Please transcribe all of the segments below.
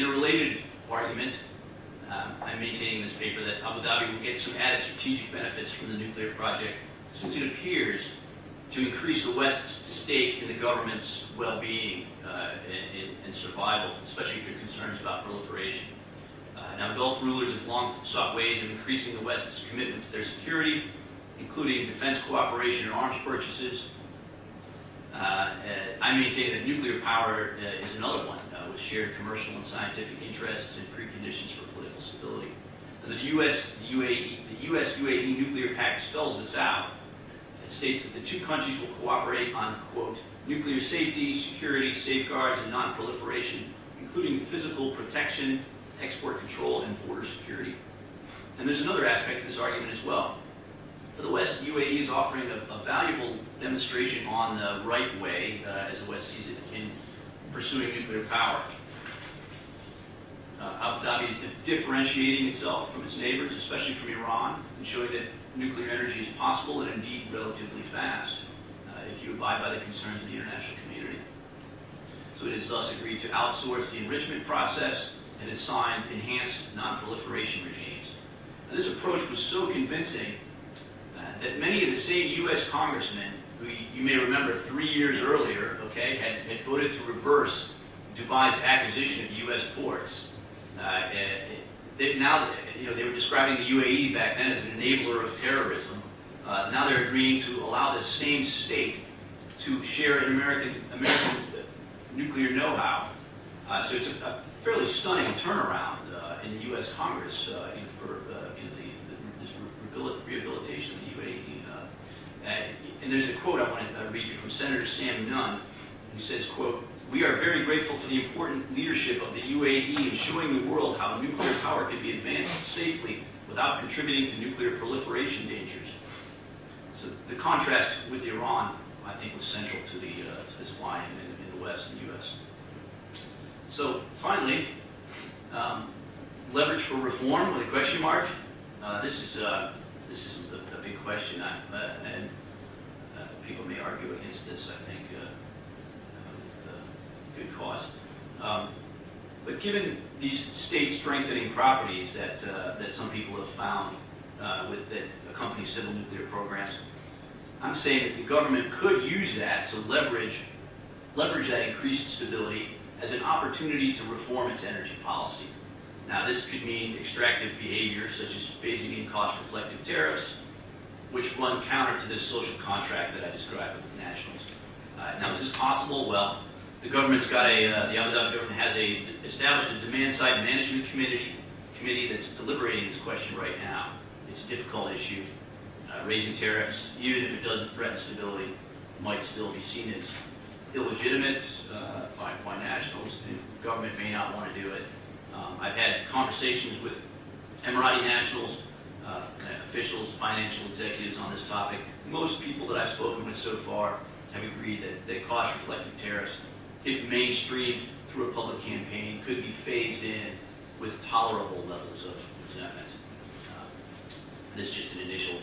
In a related argument, I'm maintaining in this paper that Abu Dhabi will get some added strategic benefits from the nuclear project, since it appears to increase the West's stake in the government's well-being and survival, especially if there are concerns about proliferation. Now, Gulf rulers have long sought ways of increasing the West's commitment to their security, including defense cooperation and arms purchases. I maintain that nuclear power is another one, with shared commercial and scientific interests and preconditions for political stability. And the U.S.-UAE nuclear pact spells this out. It states that the two countries will cooperate on, quote, nuclear safety, security, safeguards, and non-proliferation, including physical protection, export control, and border security. And there's another aspect to this argument as well. For the West, UAE is offering a valuable demonstration on the right way, as the West sees it, in pursuing nuclear power. Abu Dhabi is differentiating itself from its neighbors, especially from Iran, and showing that nuclear energy is possible and indeed relatively fast, if you abide by the concerns of the international community. So it has thus agreed to outsource the enrichment process and has signed enhanced non-proliferation regimes. Now, this approach was so convincing that many of the same U.S. congressmen, who you may remember 3 years earlier, okay, had voted to reverse Dubai's acquisition of U.S. ports. They were describing the UAE back then as an enabler of terrorism. Now they're agreeing to allow this same state to share an American nuclear know-how. So it's a fairly stunning turnaround in the U.S. Congress for this rehabilitation of the UAE. And there's a quote I want to read you from Senator Sam Nunn, who says, quote, "We are very grateful for the important leadership of the UAE in showing the world how nuclear power can be advanced safely without contributing to nuclear proliferation dangers." So the contrast with Iran, I think, was central to this why in the West and the U.S. So finally, leverage for reform with a question mark. This is a big question, and people may argue against this, I think, with good cause. But given these state-strengthening properties that some people have found that accompany civil nuclear programs, I'm saying that the government could use that to leverage that increased stability as an opportunity to reform its energy policy. Now, this could mean extractive behavior, such as phasing in cost-reflective tariffs, which run counter to this social contract that I described with the nationals. Now, is this possible? Well, the government's got the Abu Dhabi government has established a demand-side management committee that's deliberating this question right now. It's a difficult issue. Raising tariffs, even if it doesn't threaten stability, might still be seen as illegitimate by nationals. The government may not want to do it. I've had conversations with Emirati nationals, officials, financial executives on this topic. Most people that I've spoken with so far have agreed that cost-reflective tariffs, if mainstreamed through a public campaign, could be phased in with tolerable levels of resentment. This is just an initial,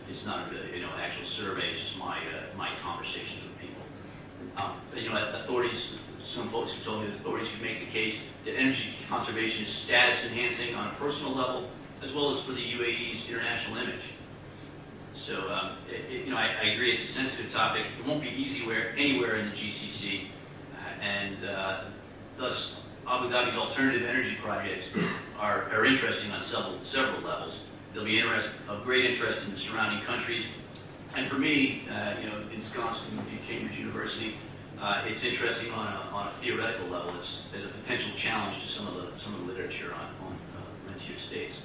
it's not an actual survey, it's just my conversations with people. Authorities, some folks have told me that authorities could make the case that energy conservation is status enhancing on a personal level, as well as for the UAE's international image. So, I agree it's a sensitive topic. It won't be easy anywhere in the GCC, and thus Abu Dhabi's alternative energy projects are interesting on several levels. They'll be of great interest in the surrounding countries, and for me, Wisconsin and Cambridge University, it's interesting on a theoretical level. It's as a potential challenge to some of the literature on rentier states.